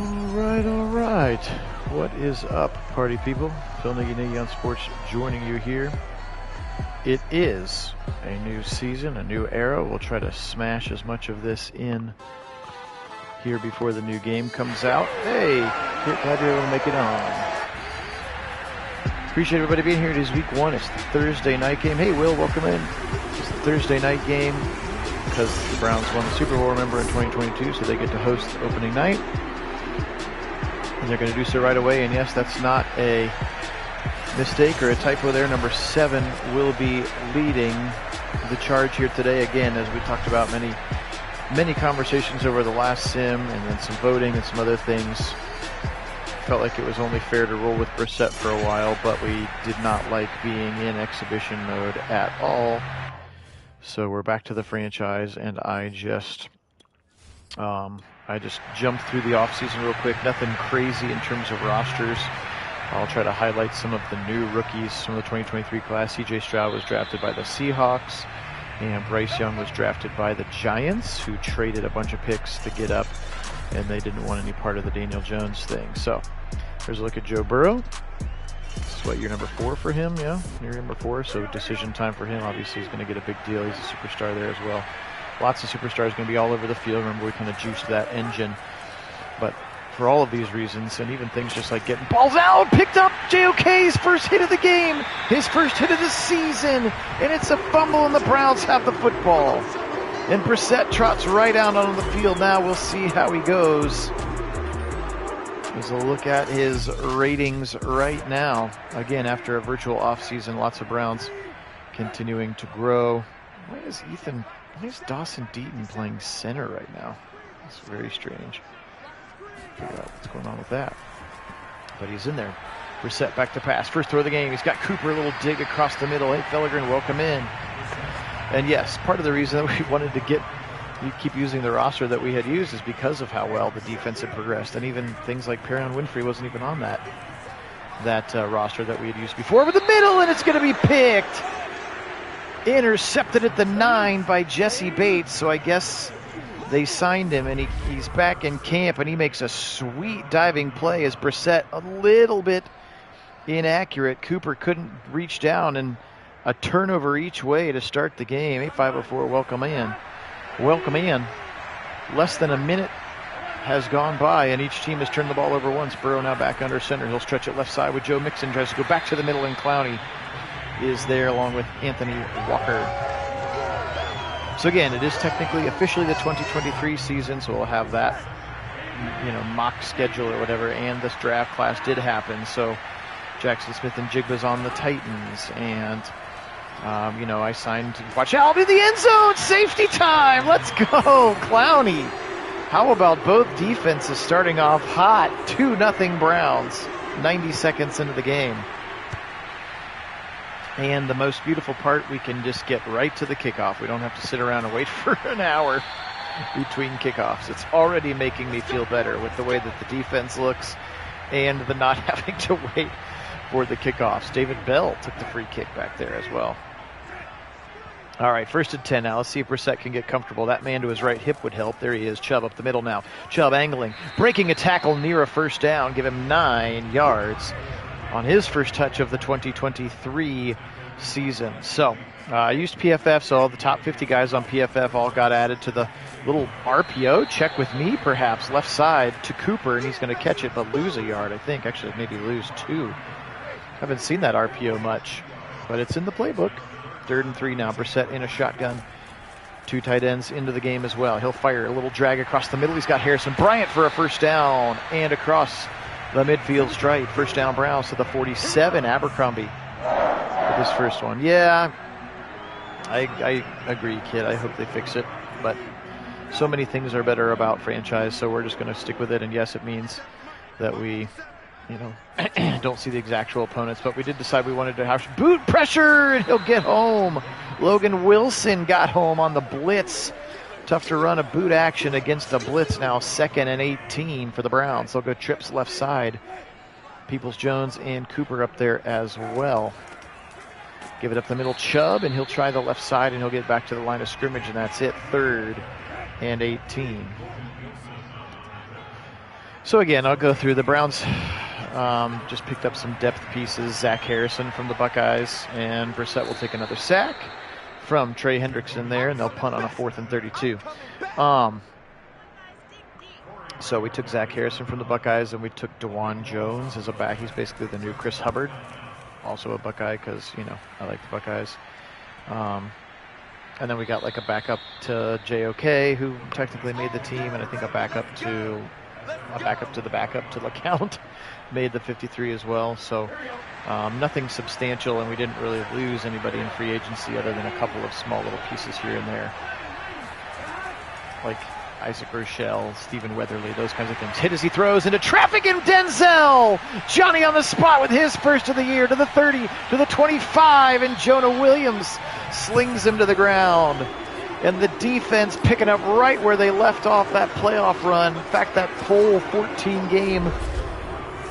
All right. What is up, party people? Phil Nagy on Sports joining you here. It is a new season, a new era. We'll try to smash as much of this in here before the new game comes out. Hey, Kit Nagy will make it on. Appreciate everybody being here. It is week one. It's the Thursday night game. Hey, Will, welcome in. It's the Thursday night game because the Browns won the Super Bowl, remember, in 2022, so they get to host the opening night. And they're going to do so right away. And yes, that's not a mistake or a typo there. Number 7 will be leading the charge here today. Again, as we talked about, many conversations over the last sim and then some voting and some other things. Felt like it was only fair to roll with Brissett for a while, but we did not like being in exhibition mode at all. So we're back to the franchise, and I just jumped through the offseason real quick. Nothing crazy in terms of rosters. I'll try to highlight some of the new rookies from the 2023 class. C.J. Stroud was drafted by the Seahawks, and Bryce Young was drafted by the Giants, who traded a bunch of picks to get up, and they didn't want any part of the Daniel Jones thing. So here's a look at Joe Burrow. This is what, year number 4 for him, yeah? Year number 4, so decision time for him. Obviously, he's going to get a big deal. He's a superstar there as well. Lots of superstars going to be all over the field. Remember, we kind of juiced that engine. But for all of these reasons, and even things just like getting balls out, picked up JOK's first hit of the game, his first hit of the season, and it's a fumble, and the Browns have the football. And Brissett trots right out on the field now. We'll see how he goes. Here's a look at his ratings right now. Again, after a virtual offseason, lots of Browns continuing to grow. Why is Dawson Deaton playing center right now? It's very strange. Figure out what's going on with that. But he's in there. Brissett back to pass. First throw of the game. He's got Cooper, a little dig across the middle. Hey, Felligren, welcome in. And yes, part of the reason that we wanted to keep using the roster that we had used is because of how well the defense had progressed. And even things like Perrion Winfrey wasn't even on that roster that we had used before. Over the middle, and it's going to be picked. Intercepted at the 9 by Jesse Bates. So I guess they signed him, and he's back in camp, and he makes a sweet diving play as Brissett a little bit inaccurate. Cooper couldn't reach down, and a turnover each way to start the game. 8-5-0-4, welcome in. Welcome in. Less than a minute has gone by, and each team has turned the ball over once. Burrow now back under center. He'll stretch it left side with Joe Mixon. Tries to go back to the middle, and Clowney is there along with Anthony Walker. So again, it is technically officially the 2023 season, so we'll have that, mock schedule or whatever, and this draft class did happen. So Jackson Smith and Jigba's on the Titans, and I signed, watch out in the end zone, safety time, let's go, Clowney. How about both defenses starting off hot, 2-0 Browns, 90 seconds into the game. And the most beautiful part, we can just get right to the kickoff. We don't have to sit around and wait for an hour between kickoffs. It's already making me feel better with the way that the defense looks and the not having to wait for the kickoffs. David Bell took the free kick back there as well. All right, 1st and 10 now. Let's see if Brissett can get comfortable. That man to his right hip would help. There he is, Chubb up the middle now. Chubb angling, breaking a tackle near a first down. Give him 9 yards on his first touch of the 2023 season. So I used PFF, so all the top 50 guys on PFF all got added to the little RPO. Check with me, perhaps, left side to Cooper, and he's going to catch it but lose a yard, I think. Actually, maybe lose 2. Haven't seen that RPO much, but it's in the playbook. 3rd and 3 now. Brissett in a shotgun. 2 tight ends into the game as well. He'll fire a little drag across the middle. He's got Harrison Bryant for a first down, and across the midfield stripe. First down Browns to the 47. Abercrombie with his first one. Yeah, I agree, Kid. I hope they fix it. But so many things are better about franchise, so we're just going to stick with it. And yes, it means that we, don't see the exact opponents. But we did decide we wanted to have boot pressure, and he'll get home. Logan Wilson got home on the blitz. Tough to run a boot action against the blitz now. 2nd and 18 for the Browns. They'll go trips left side. Peoples-Jones and Cooper up there as well. Give it up the middle, Chubb, and he'll try the left side, and he'll get back to the line of scrimmage, and that's it. 3rd and 18. So again, I'll go through the Browns. Just picked up some depth pieces. Zach Harrison from the Buckeyes, and Brissett will take another sack from Trey Hendrickson there, and they'll punt on a 4th and 32. So we took Zach Harrison from the Buckeyes, and we took DeJuan Jones as a back. He's basically the new Chris Hubbard, also a Buckeye because, you know, I like the Buckeyes. And then we got like a backup to JOK, who technically made the team, and I think a backup to the backup to LeCount made the 53 as well. So nothing substantial, and we didn't really lose anybody in free agency other than a couple of small little pieces here and there, like Isaac Rochelle, Stephen Weatherly, those kinds of things. Hit as he throws into traffic, and Denzel! Johnny on the spot with his first of the year, to the 30, to the 25, and Jonah Williams slings him to the ground. And the defense picking up right where they left off that playoff run. In fact, that full 14 game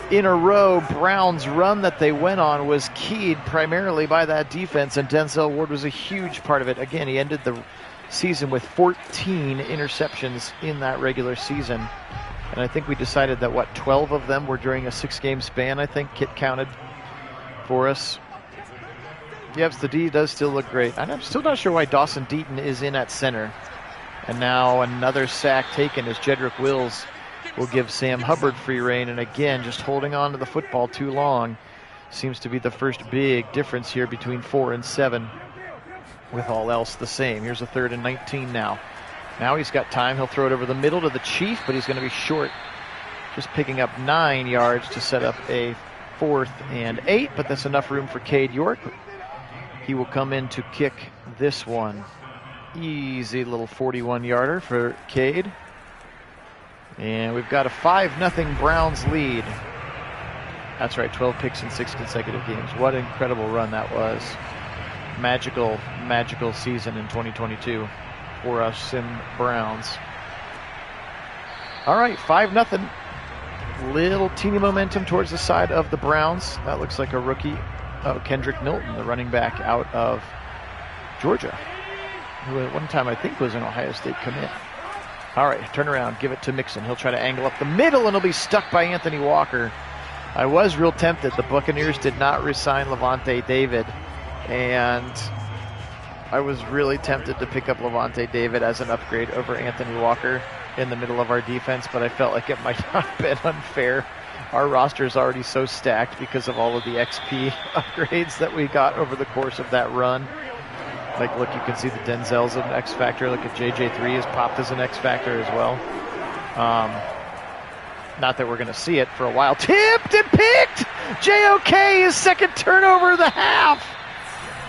in a row Browns run that they went on was keyed primarily by that defense, and Denzel Ward was a huge part of it. Again, he ended the season with 14 interceptions in that regular season, and I think we decided that 12 of them were during a 6-game span. I think Kit counted for us. Yes, the D does still look great. I'm still not sure why Dawson Deaton is in at center. And now another sack taken as Jedrick Wills will give Sam Hubbard free rein, and again, just holding on to the football too long seems to be the first big difference here between 4 and 7. With all else the same. Here's a 3rd and 19 now. Now he's got time. He'll throw it over the middle to the Chief, but he's going to be short. Just picking up 9 yards to set up a 4th and 8, but that's enough room for Cade York. He will come in to kick this one. Easy little 41-yarder for Cade. And we've got a 5-0 Browns lead. That's right, 12 picks in 6 consecutive games. What an incredible run that was. Magical season in 2022 for us in Browns. All right, 5-0. Little teeny momentum towards the side of the Browns. That looks like a rookie, Kendrick Milton, the running back out of Georgia, who at one time I think was an Ohio State commit. All right, turn around, give it to Mixon. He'll try to angle up the middle, and he'll be stuck by Anthony Walker. I was real tempted. The Buccaneers did not re-sign Levante David, and I was really tempted to pick up Levante David as an upgrade over Anthony Walker in the middle of our defense, but I felt like it might not have been unfair. Our roster is already so stacked because of all of the XP upgrades that we got over the course of that run. Like, look, you can see the Denzel's an X factor. Look at JJ3 has popped as an X factor as well. Not that we're going to see it for a while. Tipped and picked! JOK, his second turnover of the half.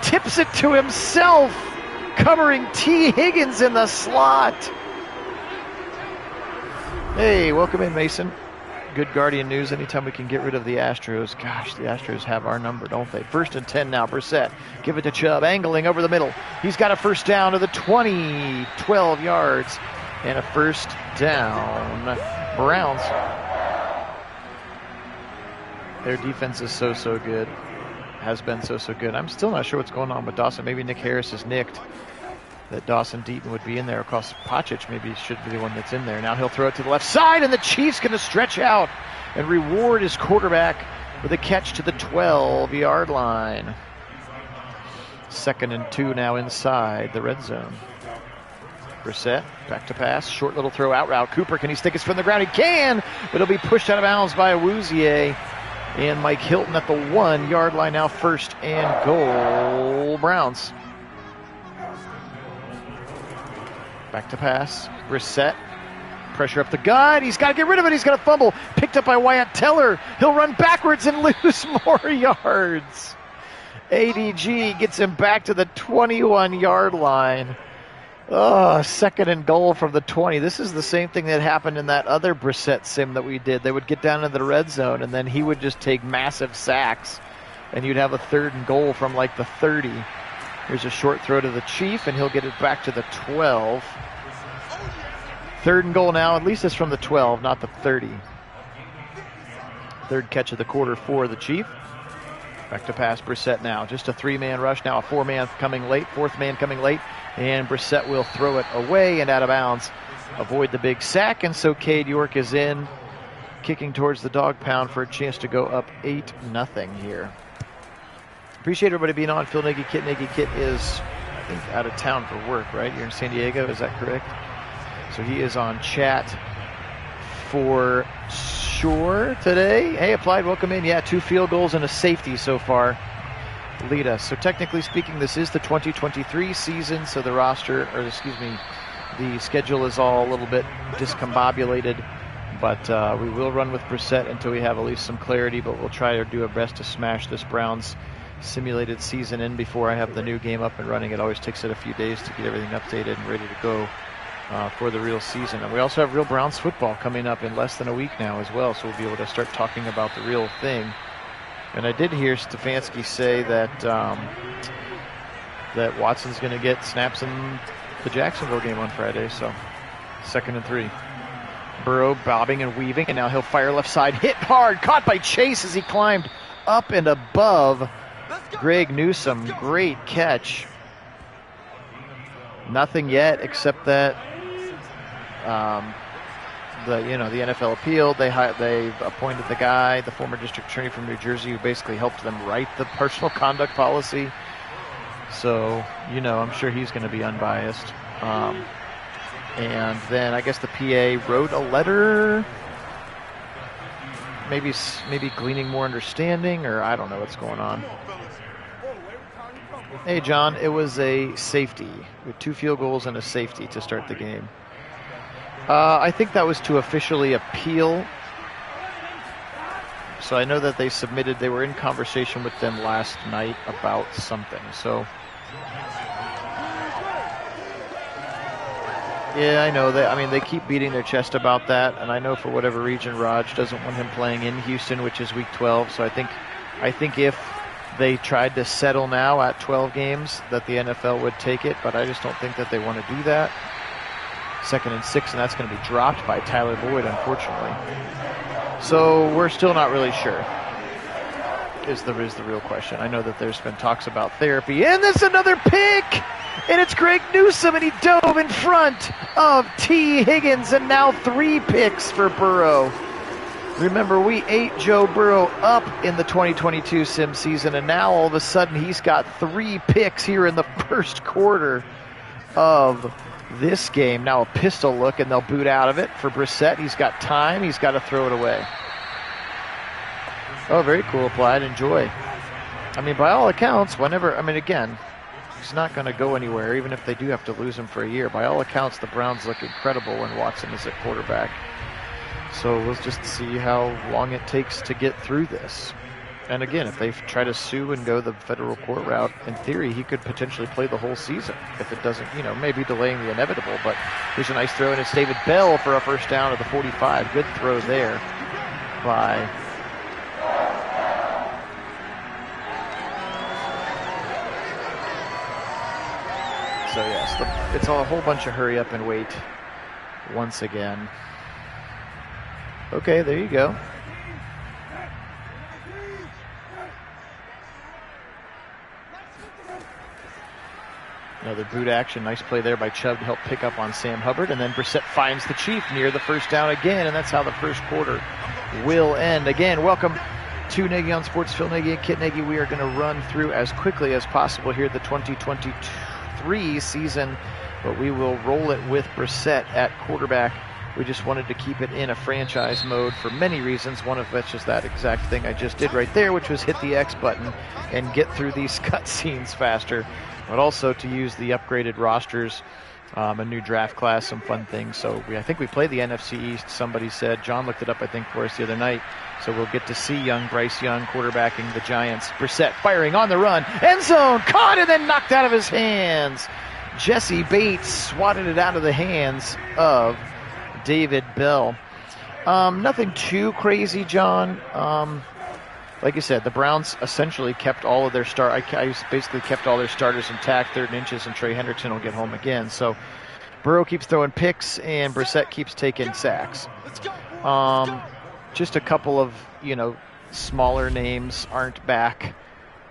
Tips it to himself, covering T. Higgins in the slot. Hey, welcome in, Mason. Good Guardian news. Anytime we can get rid of the Astros. Gosh, the Astros have our number, don't they? 1st and 10 now. Brissett. Give it to Chubb. Angling over the middle. He's got a first down to the 20. 12 yards. And a first down. Browns. Their defense is so good. Has been so good. I'm still not sure what's going on with Dawson. Maybe Nick Harris is nicked. That Dawson Deaton would be in there. Of course, Pacic maybe should be the one that's in there. Now he'll throw it to the left side, and the Chiefs going to stretch out and reward his quarterback with a catch to the 12-yard line. 2nd and 2 now inside the red zone. Brissett, back to pass. Short little throw out route. Cooper, can he stick us from the ground? He can, but he'll be pushed out of bounds by Awuzie. And Mike Hilton at the 1-yard line now. 1st and goal, Browns. Back to pass. Brissett. Pressure up the gut. He's got to get rid of it. He's got to fumble. Picked up by Wyatt Teller. He'll run backwards and lose more yards. ADG gets him back to the 21-yard line. Oh, 2nd and goal from the 20. This is the same thing that happened in that other Brissett sim that we did. They would get down into the red zone, and then he would just take massive sacks, and you'd have a 3rd and goal from like the 30. Here's a short throw to the Chief, and he'll get it back to the 12. 3rd and goal now. At least it's from the 12, not the 30. 3rd catch of the quarter for the Chief. Back to pass, Brissett now. Just a 3-man rush now. A 4-man coming late. 4th man coming late. And Brissett will throw it away and out of bounds. Avoid the big sack, and so Cade York is in. kicking towards the dog pound for a chance to go up 8-0 here. Appreciate everybody being on. Phil Nagy, Kit Nagy. Kit is, I think, out of town for work, right? You're in San Diego, is that correct? So he is on chat for sure today. Hey, Applied, welcome in. Yeah, 2 field goals and a safety so far lead us. So technically speaking, this is the 2023 season, so the roster, or excuse me, the schedule is all a little bit discombobulated, but we will run with Brissett until we have at least some clarity, but we'll try to do our best to smash this Browns simulated season in before I have the new game up and running. It always takes it a few days to get everything updated and ready to go for the real season. And we also have real Browns football coming up in less than a week now as well, so we'll be able to start talking about the real thing. And I did hear Stefanski say that that Watson's going to get snaps in the Jacksonville game on Friday, so 2nd and 3. Burrow bobbing and weaving, and now he'll fire left side, hit hard, caught by Chase as he climbed up and above Greg Newsome. Great catch. Nothing yet except that the NFL appealed. They've appointed the guy, the former district attorney from New Jersey, who basically helped them write the personal conduct policy. So, I'm sure he's going to be unbiased. And then I guess the PA wrote a letter, maybe gleaning more understanding, or I don't know what's going on. Hey, John, it was a safety with 2 field goals and a safety to start the game. I think that was to officially appeal. So I know that they were in conversation with them last night about something. So, yeah, I know that. I mean, they keep beating their chest about that. And I know for whatever reason, Raj doesn't want him playing in Houston, which is week 12. So I think if they tried to settle now at 12 games, that the NFL would take it. But I just don't think that they want to do that. 2nd and 6, and that's going to be dropped by Tyler Boyd, unfortunately. So we're still not really sure, is the real question. I know that there's been talks about therapy, and there's another pick, and it's Greg Newsome, and he dove in front of T. Higgins, and now 3 picks for Burrow. Remember, we ate Joe Burrow up in the 2022 sim season, and now all of a sudden he's got 3 picks here in the first quarter of this game. Now a pistol look, and they'll boot out of it for Brissett. He's got time. He's got to throw it away. Oh, very cool, Applied. Enjoy. I mean, by all accounts, again, he's not going to go anywhere, even if they do have to lose him for a year. By all accounts, the Browns look incredible when Watson is at quarterback. So we'll just see how long it takes to get through this. And again, if they try to sue and go the federal court route, in theory, he could potentially play the whole season if it doesn't, maybe delaying the inevitable. But here's a nice throw, and it's David Bell for a first down at the 45. Good throw there by So yes, it's a whole bunch of hurry up and wait once again. Okay, there you go. Another boot action. Nice play there by Chubb to help pick up on Sam Hubbard. And then Brissett finds the Chief near the first down again. And that's how the first quarter will end. Again, welcome to Nagy on Sports. Phil Nagy and Kit Nagy. We are going to run through as quickly as possible here the 2023 season. But we will roll it with Brissett at quarterback. We just wanted to keep it in a franchise mode for many reasons, one of which is that exact thing I just did right there, which was hit the X button and get through these cutscenes faster, but also to use the upgraded rosters, a new draft class, some fun things. So I think we play the NFC East, somebody said. John looked it up, I think, for us the other night. So we'll get to see young Bryce Young quarterbacking the Giants. Brissett firing on the run. End zone, caught and then knocked out of his hands. Jesse Bates swatted it out of the hands of David Bell. Nothing too crazy, John. Like I said, the Browns essentially kept all of their I basically kept all their starters intact, 3rd and inches, and Trey Hendrickson will get home again. So Burrow keeps throwing picks, and Brissett keeps taking sacks. Just a couple of, smaller names aren't back.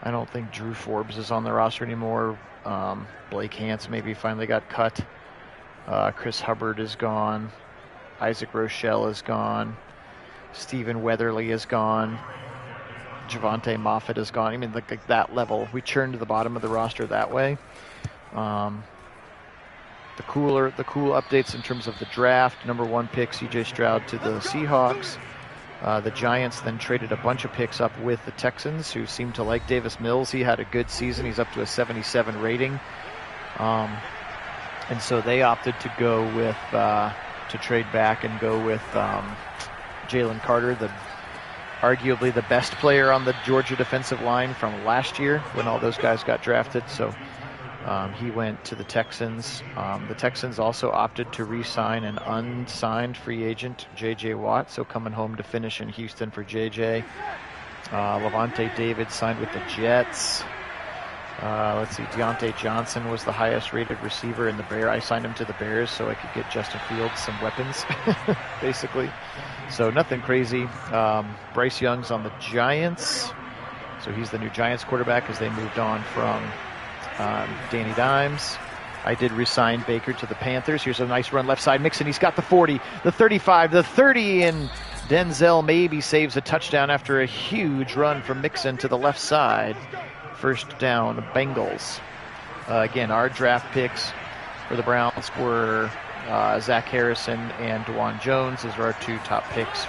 I don't think Drew Forbes is on the roster anymore. Blake Hance maybe finally got cut. Chris Hubbard is gone. Isaac Rochelle is gone. Stephen Weatherly is gone. Javante Moffett is gone. I mean, like that level. We churned to the bottom of the roster that way. The cool updates in terms of the draft. Number 1 pick, C.J. Stroud to the Seahawks. The Giants then traded a bunch of picks up with the Texans, who seem to like Davis Mills. He had a good season. He's up to a 77 rating. And so they opted to go with, to trade back and go with Jalen Carter, arguably the best player on the Georgia defensive line from last year when all those guys got drafted. So he went to the Texans. The Texans also opted to re-sign an unsigned free agent, J.J. Watt, so coming home to finish in Houston for J.J. Levante David signed with the Jets. Let's see, Deontay Johnson was the highest rated receiver in the Bears. I signed him to the Bears so I could get Justin Fields some weapons, basically. So nothing crazy. Bryce Young's on the Giants. So he's the new Giants quarterback as they moved on from Danny Dimes. I did resign Baker to the Panthers. Here's a nice run left side. Mixon, he's got the 40, the 35, the 30, and Denzel maybe saves a touchdown after a huge run from Mixon to the left side. First down, Bengals. Again, our draft picks for the Browns were Zach Harrison and DeJuan Jones. Those are our 2 top picks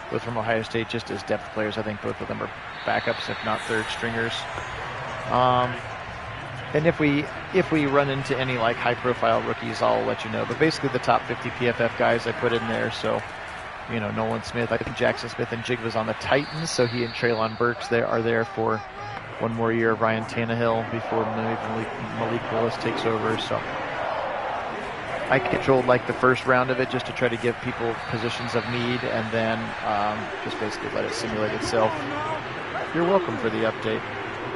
both from Ohio State, just as depth players. I think both of them are backups, if not third stringers. And if we run into any like high-profile rookies, I'll let you know. But basically, the top 50 PFF guys I put in there. So, you know, Nolan Smith. I think Jackson Smith and Jigba's on the Titans, so he and Treylon Burks are there for one more year of Ryan Tannehill before Malik Willis takes over. So I controlled like the first round of it just to try to give people positions of need, and then just basically let it simulate itself. You're welcome for the update.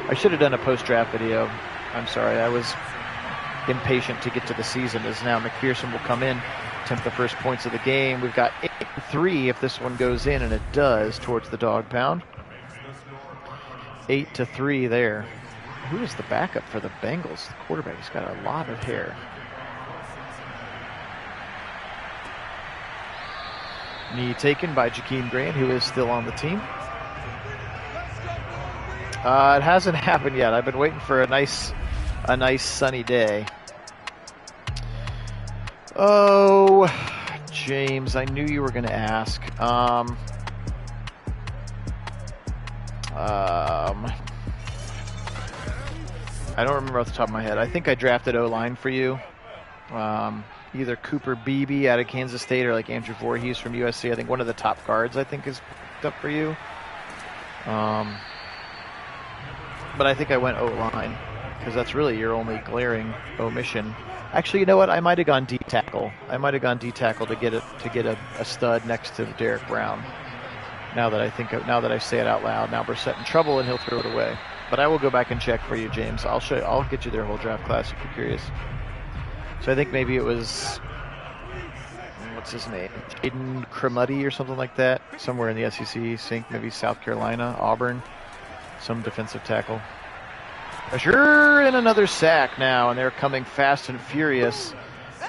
I should have done a post-draft video. I'm sorry, I was impatient to get to the season, as now McPherson will come in, attempt the first points of the game. We've got 8-3 if this one goes in, and it does, towards the dog pound. 8-3 there. Who is the backup for the Bengals? The quarterback, he's got a lot of hair. Knee taken by Jakeem Grant, who is still on the team. It hasn't happened yet. I've been waiting for a nice sunny day. Oh, James, I knew you were going to ask. I don't remember off the top of my head. I think I drafted O-line for you. Either Cooper Beebe out of Kansas State or like Andrew Voorhees from USC. I think one of the top guards I think is picked up for you. But I think I went O-line because that's really your only glaring omission. Actually, you know what? I might have gone D tackle. I might have gone D tackle to get a stud next to Derek Brown. Now that I say it out loud, now Brissett in trouble and he'll throw it away. But I will go back and check for you, James. I'll get you their whole draft class if you're curious. So I think maybe it was, what's his name? Jaden Cremuddy or something like that. Somewhere in the SEC, Sync, maybe South Carolina, Auburn, some defensive tackle. Pressure and another sack now, and they're coming fast and furious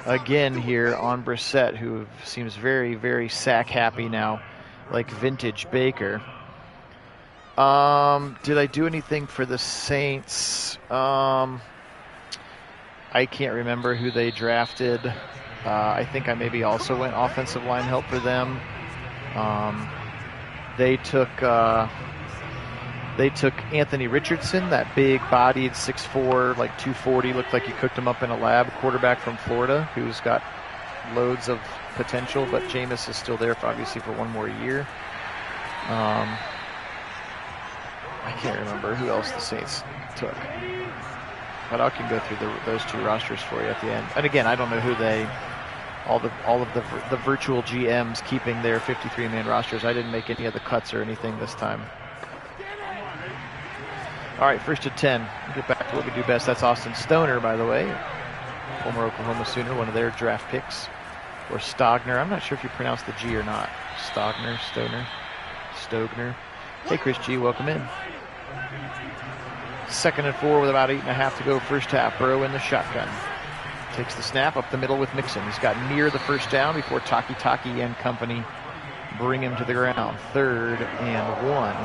again here on Brissett, who seems very, very sack happy now, like vintage Baker. Did I do anything for the Saints? I can't remember who they drafted. I think I maybe also went offensive line help for them. They took Anthony Richardson, that big-bodied 6'4", like 240, looked like you cooked him up in a lab, quarterback from Florida, who's got loads of potential, but Jameis is still there, obviously, for one more year. I can't remember who else the Saints took. But I can go through those 2 rosters for you at the end. And again, I don't know who all of the virtual GMs keeping their 53-man rosters. I didn't make any of the cuts or anything this time. All right, 1st and 10. We'll get back to what we do best. That's Austin Stoner, by the way. Former Oklahoma Sooner, one of their draft picks. Or Stogner. I'm not sure if you pronounce the G or not. Stogner, Stoner, Stogner. Hey, Chris G, welcome in. 2nd and 4 with about 8.5 to go first half. Burrow in the shotgun. Takes the snap up the middle with Mixon. He's got near the first down before Taki and company bring him to the ground. 3rd and 1.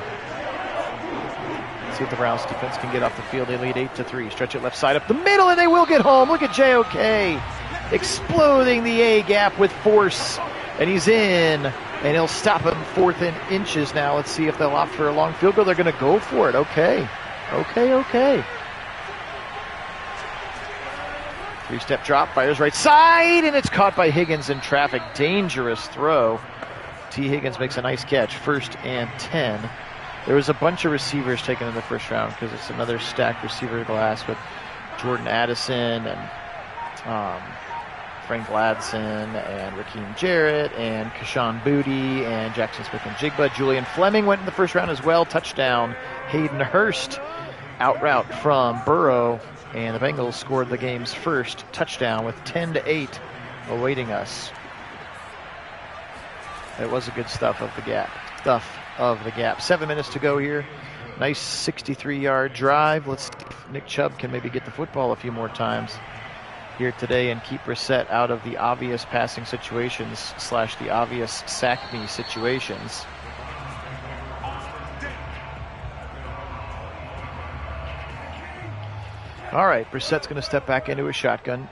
See if the Browns defense can get off the field. They lead 8-3. Stretch it left side up the middle, and they will get home. Look at JOK exploding the A gap with force, and he's in, and he'll stop him 4th and inches now. Let's see if they'll opt for a long field goal. They're going to go for it. Okay. 3-step drop, fires right side, and it's caught by Higgins in traffic. Dangerous throw. T. Higgins makes a nice catch. 1st and 10. There was a bunch of receivers taken in the first round because it's another stacked receiver class with Jordan Addison and Frank Gladson and Raheem Jarrett and Kashawn Booty and Jackson Smith and Jigba. Julian Fleming went in the first round as well. Touchdown. Hayden Hurst out route from Burrow, and the Bengals scored the game's first touchdown with 10-8 awaiting us. It was a good stuff of the gap. 7 minutes to go here. Nice 63-yard drive. Let's see if Nick Chubb can maybe get the football a few more times here today and keep Brissett out of the obvious passing situations / the obvious sack me situations. All right, Brissett's going to step back into his shotgun.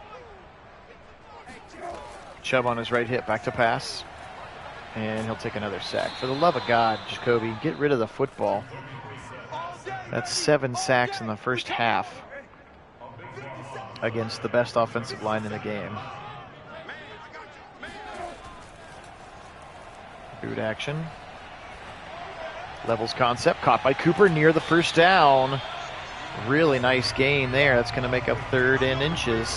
Chubb on his right hip, back to pass. And he'll take another sack. For the love of God, Jacoby, get rid of the football. That's 7 sacks in the first half against the best offensive line in the game. Boot action. Levels concept, caught by Cooper near the first down. Really nice gain there. That's going to make a 3rd and inches.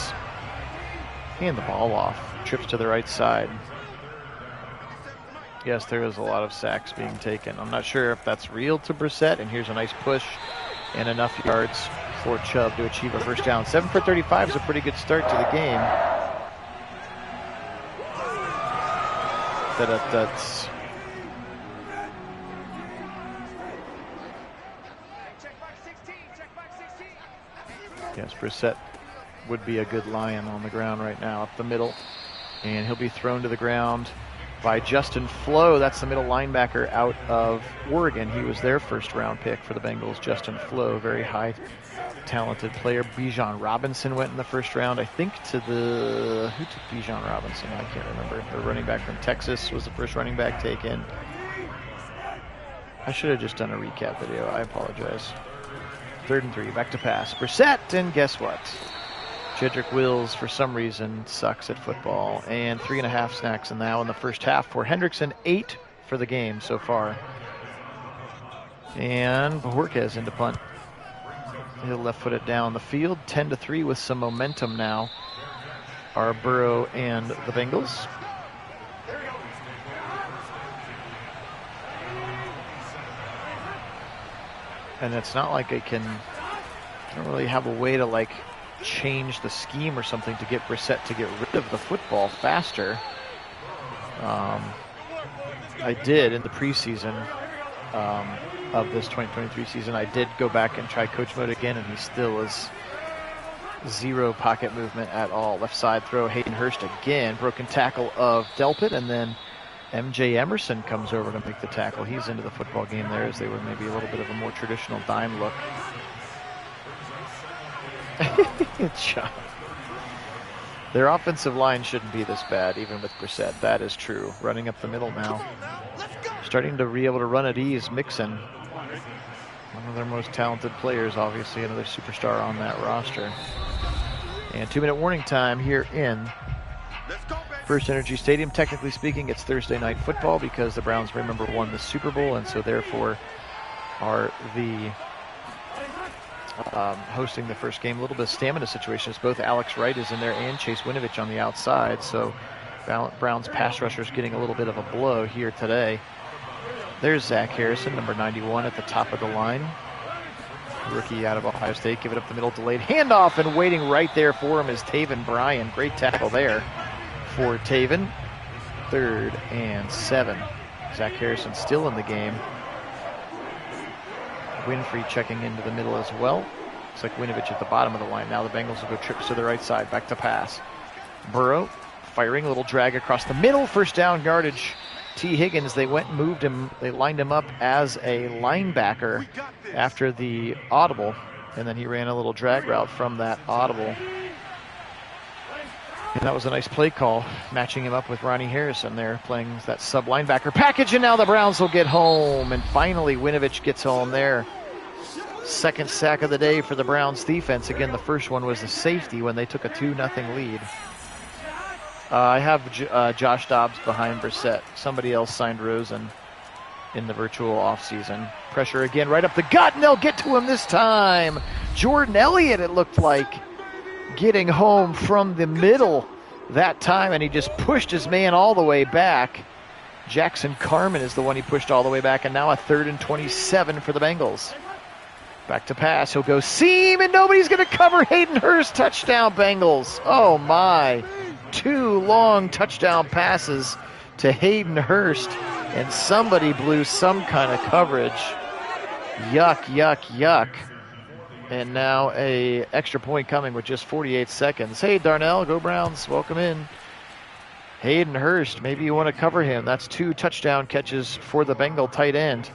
Hand the ball off. Trips to the right side. Yes, there is a lot of sacks being taken. I'm not sure if that's real to Brissett, and here's a nice push and enough yards for Chubb to achieve a first down. 7 for 35 is a pretty good start to the game. That's yes, Brissett would be a good lion on the ground right now, up the middle, and he'll be thrown to the ground by Justin Flo. That's the middle linebacker out of Oregon. He was their first round pick for the Bengals. Justin Flo, very high talented player. Bijan Robinson went in the first round, I think, to the... Who took Bijan Robinson? I can't remember. The running back from Texas was the first running back taken. I should have just done a recap video. I apologize. 3rd and 3, back to pass. Brissett, and guess what? Jedrick Wills, for some reason, sucks at football. And 3.5 snacks now in the first half for Hendrickson. 8 for the game so far. And Bojorquez into punt. He'll left foot it down the field. 10-3 with some momentum now are Burrow and the Bengals. And it's not like I don't really have a way to change the scheme or something to get Brissett to get rid of the football faster. I did in the preseason of this 2023 season. I did go back and try coach mode again, and he still is 0 pocket movement at all. Left side throw, Hayden Hurst again. Broken tackle of Delpit, and then MJ Emerson comes over to make the tackle. He's into the football game there, as they were maybe a little bit of a more traditional dime look. Their offensive line shouldn't be this bad, even with Brissett. That is true. Running up the middle now. Starting to be able to run at ease. Mixon, one of their most talented players, obviously another superstar on that roster. And 2-minute warning time here in First Energy Stadium. Technically speaking, it's Thursday night football because the Browns, remember, won the Super Bowl, and so therefore are the hosting the first game. A little bit of stamina situations. Both Alex Wright is in there and Chase Winovich on the outside, so Browns pass rushers getting a little bit of a blow here today. There's Zach Harrison, number 91 at the top of the line. Rookie out of Ohio State. Give it up the middle, delayed handoff, and waiting right there for him is Taven Bryan. Great tackle there for Taven. 3rd and 7. Zach Harrison still in the game. Winfrey checking into the middle as well. Looks like Winovich at the bottom of the line. Now the Bengals will go trips to the right side. Back to pass. Burrow firing, a little drag across the middle. First down yardage T. Higgins, they went and moved him. They lined him up as a linebacker after the audible, and then he ran a little drag route from that audible. And that was a nice play call, matching him up with Ronnie Harrison there, playing that sub linebacker package, and now the Browns will get home. And finally, Winovich gets home there. Second sack of the day for the Browns defense. Again, the first one was the safety when they took a 2-0 lead. I have Josh Dobbs behind Brissett. Somebody else signed Rosen in the virtual offseason. Pressure again, right up the gut, and they'll get to him this time. Jordan Elliott, it looked like, getting home from the middle that time, and he just pushed his man all the way back. Jackson Carman is the one he pushed all the way back, and now a 3rd and 27 for the Bengals. Back to pass, he'll go seam, and nobody's going to cover. Hayden Hurst, touchdown Bengals. Oh my, 2 long touchdown passes to Hayden Hurst, and somebody blew some kind of coverage. Yuck, yuck, yuck. And now a extra point coming with just 48 seconds. Hey, Darnell, go Browns. Welcome in. Hayden Hurst, maybe you want to cover him. That's 2 touchdown catches for the Bengal tight end.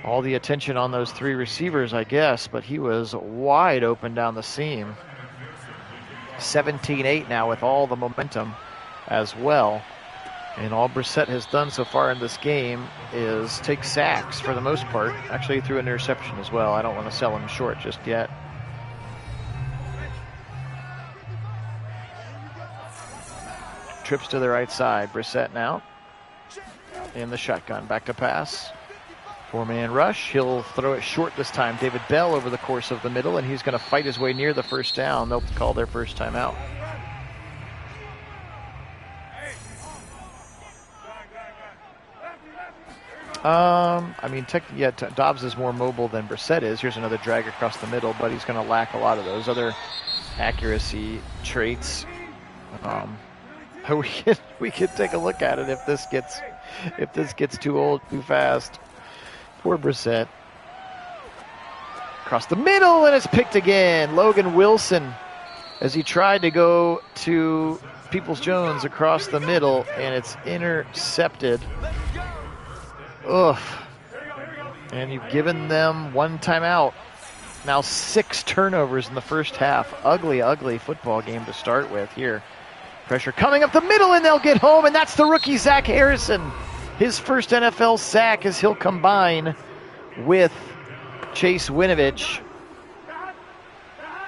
All the attention on those 3 receivers, I guess, but he was wide open down the seam. 17-8 now with all the momentum as well. And all Brissett has done so far in this game is take sacks for the most part. Actually, he threw an interception as well. I don't want to sell him short just yet. Trips to the right side. Brissett now in the shotgun. Back to pass. 4-man rush. He'll throw it short this time. David Bell over the course of the middle, and he's going to fight his way near the first down. They'll call their first timeout. I mean, Dobbs is more mobile than Brissett is. Here's another drag across the middle, but he's going to lack a lot of those other accuracy traits. We could take a look at it if this gets too old too fast. Poor Brissett. Across the middle, and it's picked again. Logan Wilson, as he tried to go to Peoples-Jones across the middle, and it's intercepted. Ugh. And you've given them 1 timeout. Now 6 turnovers in the first half. Ugly, ugly football game to start with here. Pressure coming up the middle, and they'll get home, and that's the rookie Zach Harrison. His first NFL sack as he'll combine with Chase Winovich.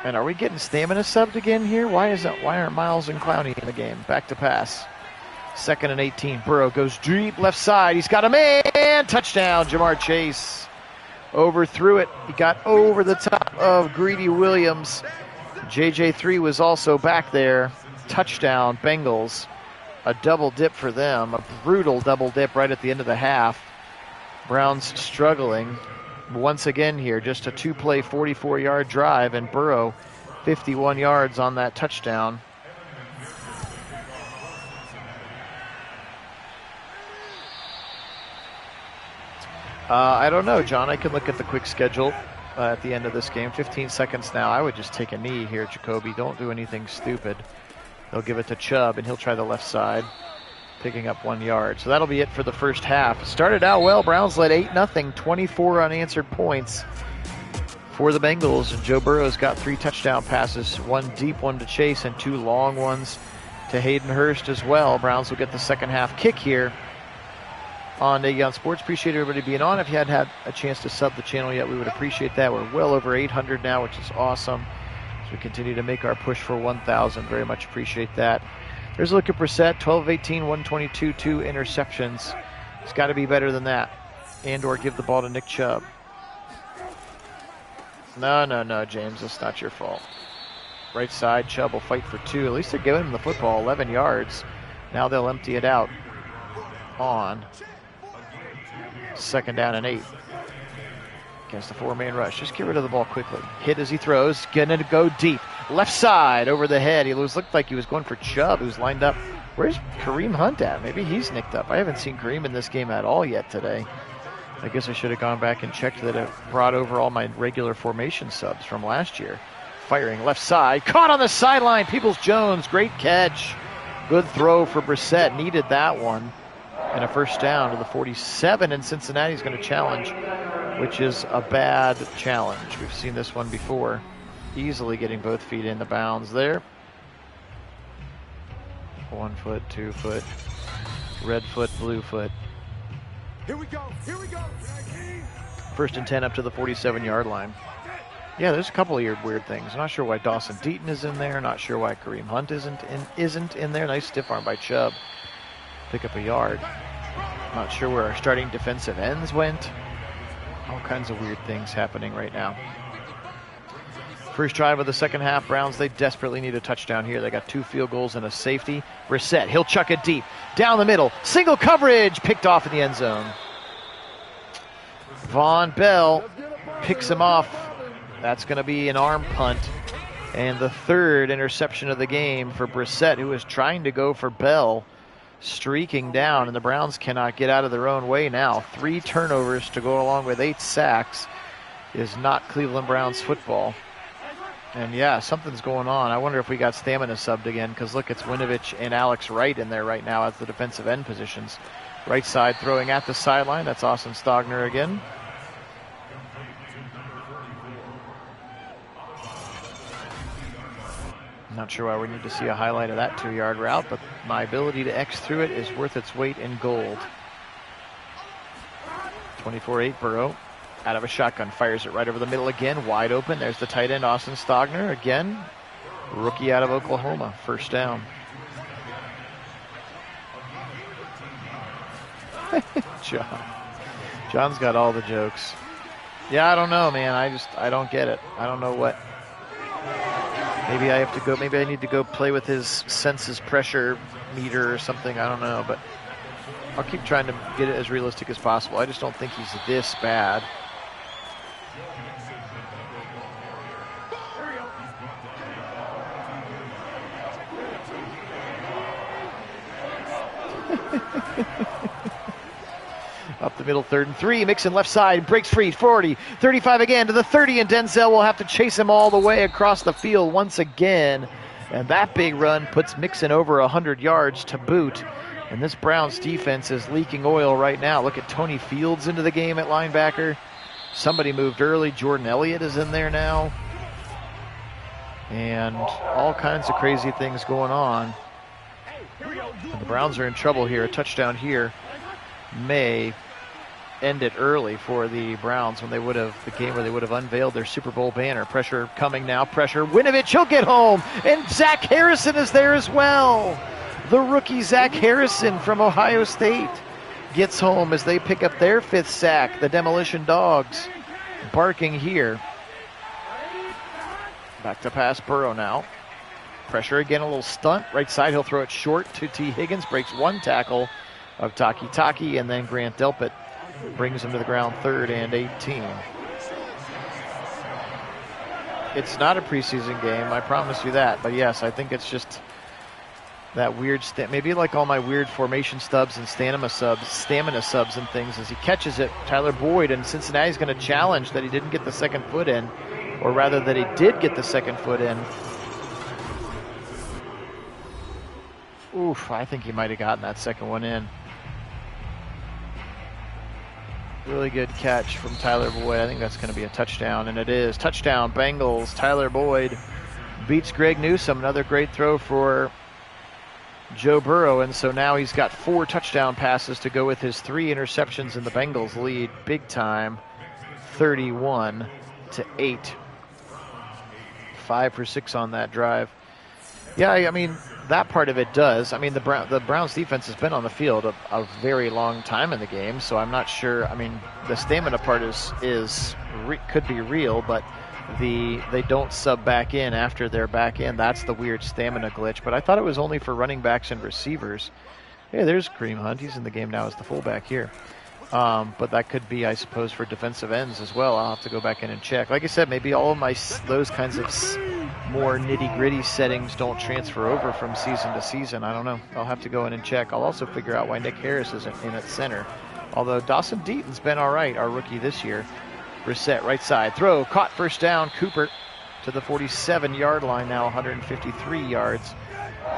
And are we getting stamina subbed again here? Why aren't Miles and Clowney in the game? Back to pass. 2nd and 18. Burrow goes deep left side. He's got a man. Touchdown, Jamar Chase. Overthrew it. He got over the top of Greedy Williams. JJ3 was also back there. Touchdown, Bengals. A double dip for them. A brutal double dip right at the end of the half. Browns struggling once again here. Just a 2-play, 44-yard drive, and Burrow 51 yards on that touchdown. I don't know, John. I can look at the quick schedule at the end of this game. 15 seconds now. I would just take a knee here, Jacoby. Don't do anything stupid. They'll give it to Chubb, and he'll try the left side, picking up 1 yard. So that'll be it for the first half. Started out well. Browns led 8-0, 24 unanswered points for the Bengals. And Joe Burrow's got 3 touchdown passes, 1 deep one to Chase, and 2 long ones to Hayden Hurst as well. Browns will get the second half kick here on Showdown Sports. Appreciate everybody being on. If you hadn't had a chance to sub the channel yet, we would appreciate that. We're well over 800 now, which is awesome. As we continue to make our push for 1,000, very much appreciate that. There's a look at Brissett, 12 of 18, 122, 2 interceptions. It's got to be better than that. And or give the ball to Nick Chubb. No, James, that's not your fault. Right side, Chubb will fight for 2. At least they're giving him the football, 11 yards. Now they'll empty it out on 2nd down and 8 against the 4-man rush. Just get rid of the ball quickly. Hit as he throws. Gonna go deep. Left side over the head. He looked like he was going for Chubb, who's lined up. Where's Kareem Hunt at? Maybe he's nicked up. I haven't seen Kareem in this game at all yet today. I guess I should have gone back and checked that it brought over all my regular formation subs from last year. Firing left side. Caught on the sideline. Peoples-Jones. Great catch. Good throw for Brissett. Needed that one. And a first down to the 47, and Cincinnati's going to challenge, which is a bad challenge. We've seen this one before. Easily getting both feet in the bounds there. 1 foot, 2 foot, red foot, blue foot. Here we go. First and 10 up to the 47-yard line. Yeah, there's a couple of weird things. I'm not sure why Dawson Deaton is in there. Not sure why Kareem Hunt isn't in there. Nice stiff arm by Chubb. Pick up a yard. Not sure where our starting defensive ends went. All kinds of weird things happening right now. First drive of the second half, Browns, they desperately need a touchdown here. They got 2 field goals and a safety. Brissett, he'll chuck it deep. Down the middle, single coverage, picked off in the end zone. Von Bell picks him off. That's going to be an arm punt. And the 3rd interception of the game for Brissett, who was trying to go for Bell, streaking down, and the Browns cannot get out of their own way now. 3 turnovers to go along with 8 sacks is not Cleveland Browns football. And yeah, something's going on. I wonder if we got Stamina subbed again, because look, it's Winovich and Alex Wright in there right now as the defensive end positions. Right side throwing at the sideline. That's Austin Stogner again. Not sure why we need to see a highlight of that 2-yard route, but my ability to X through it is worth its weight in gold. 24-8 Burrow. Out of a shotgun, fires it right over the middle again, wide open. There's the tight end, Austin Stogner. Again, rookie out of Oklahoma. First down. John's got all the jokes. Yeah, I don't know, man. I don't get it. I don't know what. Maybe I have to go. Maybe I need to go play with his senses pressure meter or something. I don't know, but I'll keep trying to get it as realistic as possible. I just don't think he's this bad. Up the middle, 3rd and 3. Mixon left side, breaks free, 40, 35 again to the 30, and Denzel will have to chase him all the way across the field once again. And that big run puts Mixon over 100 yards to boot. And this Browns defense is leaking oil right now. Look at Tony Fields into the game at linebacker. Somebody moved early. Jordan Elliott is in there now. And all kinds of crazy things going on. And the Browns are in trouble here. A touchdown here may end it early for the Browns when they would have the game where they would have unveiled their Super Bowl banner. Pressure coming now. Pressure. Winovich, he'll get home. And Zach Harrison is there as well. The rookie Zach Harrison from Ohio State gets home as they pick up their 5th sack. The Demolition Dogs barking here. Back to pass Burrow now. Pressure again, a little stunt. Right side, he'll throw it short to T. Higgins. Breaks 1 tackle of Taki, and then Grant Delpit brings him to the ground, 3rd and 18. It's not a preseason game, I promise you that. But yes, I think it's just that weird, maybe like all my weird formation stubs and stamina subs and things. As he catches it, Tyler Boyd, and Cincinnati's going to challenge that he didn't get the 2nd foot in, or rather that he did get the 2nd foot in. Oof, I think he might have gotten that 2nd one in. Really good catch from Tyler Boyd. I think that's going to be a touchdown, and it is. Touchdown, Bengals. Tyler Boyd beats Greg Newsome. Another great throw for Joe Burrow, and so now he's got 4 touchdown passes to go with his 3 interceptions, and the Bengals lead big time, 31-8. 5 for 6 on that drive. Yeah, I mean, that part of it does. I mean, the Browns defense has been on the field a very long time in the game, so I'm not sure. I mean, the stamina part could be real, but they don't sub back in after they're back in. That's the weird stamina glitch. But I thought it was only for running backs and receivers. Hey, there's Kareem Hunt. He's in the game now as the fullback here. But that could be, I suppose, for defensive ends as well. I'll have to go back in and check. Like I said, maybe all of those kinds of more nitty-gritty settings don't transfer over from season to season. I don't know. I'll have to go in and check. I'll also figure out why Nick Harris isn't in at center. Although Dawson Deaton's been all right, our rookie this year. Brissett, right side. Throw, caught, first down. Cooper to the 47-yard line now, 153 yards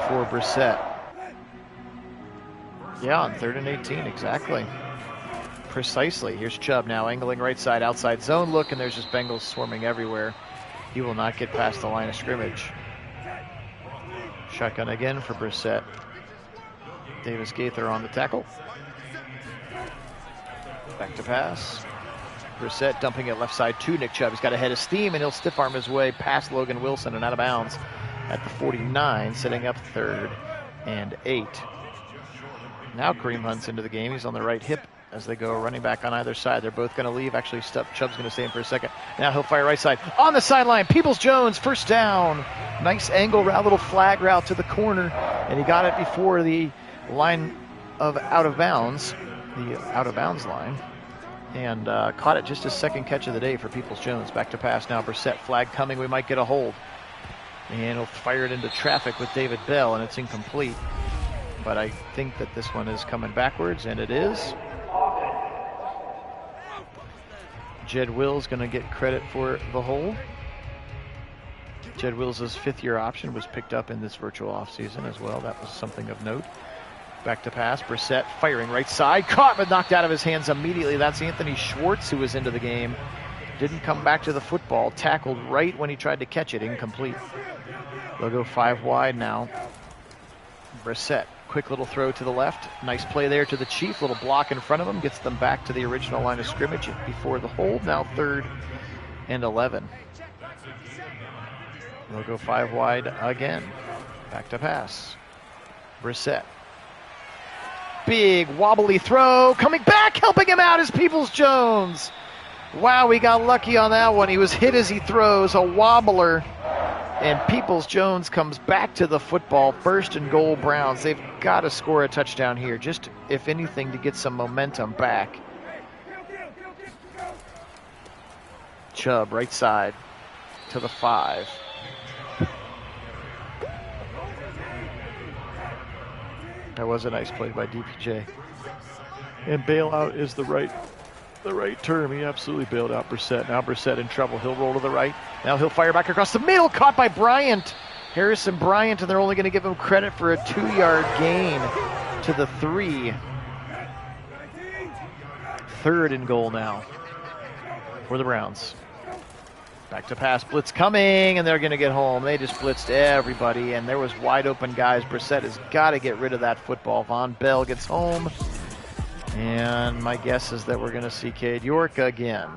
for Brissett. Yeah, on 3rd and 18, exactly. Precisely. Here's Chubb now angling right side, outside zone look, and there's just Bengals swarming everywhere. He will not get past the line of scrimmage. Shotgun again for Brissett. Davis Gaither on the tackle. Back to pass. Brissett dumping it left side to Nick Chubb. He's got a head of steam, and he'll stiff arm his way past Logan Wilson and out of bounds at the 49, setting up 3rd and 8. Now Kareem Hunt's into the game. He's on the right hip as they go running back on either side. They're both going to leave. Actually, Chubb's going to stay in for a second. Now he'll fire right side. On the sideline, Peoples-Jones, first down. Nice angle route, little flag route to the corner, and he got it before the line of out of bounds, the out of bounds line, and caught it. Just his second catch of the day for Peoples-Jones. Back to pass now. Brissett, flag coming. We might get a hold. And he'll fire it into traffic with David Bell, and it's incomplete. But I think that this one is coming backwards, and it is. Jed Wills going to get credit for the hold. Jed Wills' 5th-year option was picked up in this virtual offseason as well. That was something of note. Back to pass. Brissett firing right side. Caught but knocked out of his hands immediately. That's Anthony Schwartz, who was into the game. Didn't come back to the football. Tackled right when he tried to catch it. Incomplete. They'll go 5 wide now. Brissett. Quick little throw to the left. Nice play there to the Chief. Little block in front of him. Gets them back to the original line of scrimmage before the hold. Now 3rd and 11. They'll go 5 wide again. Back to pass. Brissett. Big wobbly throw. Coming back, helping him out is Peoples-Jones. Wow, we got lucky on that one. He was hit as he throws. A wobbler. And Peoples-Jones comes back to the football. 1st and goal Browns. They've got to score a touchdown here, just if anything to get some momentum back. Chubb right side to the 5. That was a nice play by DPJ. And bailout is the right term. He absolutely bailed out Brissett. Now Brissett in trouble. He'll roll to the right. Now he'll fire back across the middle. Caught by Bryant. Harrison Bryant, and they're only going to give him credit for a 2-yard gain to the 3. 3rd and goal now for the Browns. Back to pass. Blitz coming, and they're going to get home. They just blitzed everybody, and there was wide open guys. Brissett has got to get rid of that football. Von Bell gets home. And my guess is that we're going to see Cade York again.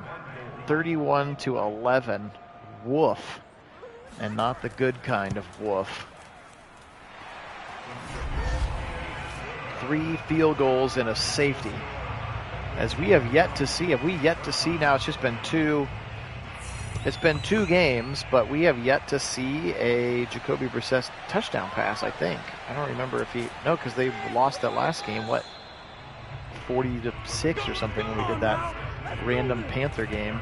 31-11. Woof. And not the good kind of woof. 3 field goals and a safety. As we have yet to see. Have we yet to see now? It's just been 2. It's been 2 games, but we have yet to see a Jacoby Brissett touchdown pass, I think. I don't remember if he... No, because they lost that last game. What? 40-6 or something when we did that random Panther game.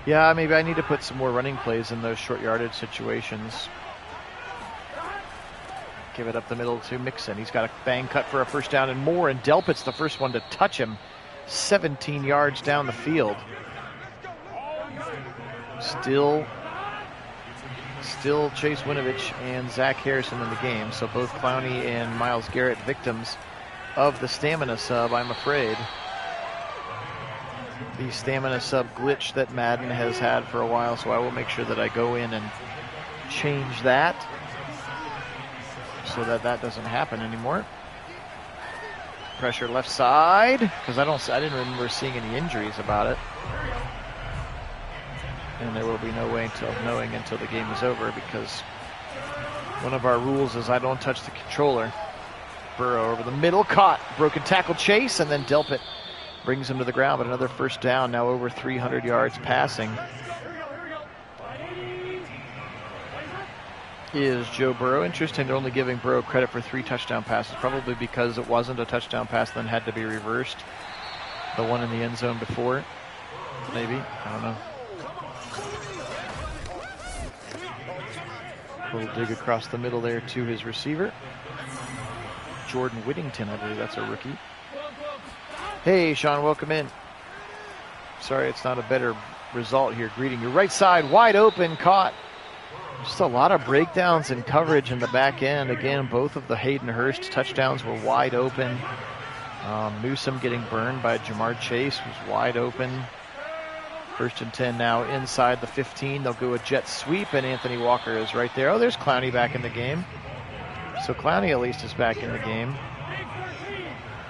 Yeah, maybe I need to put some more running plays in those short yardage situations. Give it up the middle to Mixon. He's got a bang cut for a first down and more, and Delpit's the first one to touch him 17 yards down the field. Still Chase Winovich and Zach Harrison in the game, so both Clowney and Myles Garrett victims of the stamina sub, I'm afraid. The stamina sub glitch that Madden has had for a while, so I will make sure that I go in and change that so that that doesn't happen anymore. Pressure left side, because I didn't remember seeing any injuries about it. And there will be no way of knowing until the game is over, because one of our rules is I don't touch the controller. Burrow over the middle, caught, broken tackle chase, and then Delpit brings him to the ground, but another first down, now over 300 yards passing. Is Joe Burrow. Interesting, they're only giving Burrow credit for 3 touchdown passes, probably because it wasn't a touchdown pass, then had to be reversed. The one in the end zone before, maybe, I don't know. Little dig across the middle there to his receiver. Jordan Whittington, I believe that's a rookie. Hey, Sean, welcome in. Sorry it's not a better result here. Greeting you. Right side, wide open, caught Just a lot of breakdowns and coverage in the back end. Again, both of the Hayden Hurst touchdowns were wide open. Newsome getting burned by Jamar Chase was wide open. 1st and 10 now inside the 15. They'll go a jet sweep, and Anthony Walker is right there. Oh, there's Clowney back in the game. So Clowney at least is back in the game.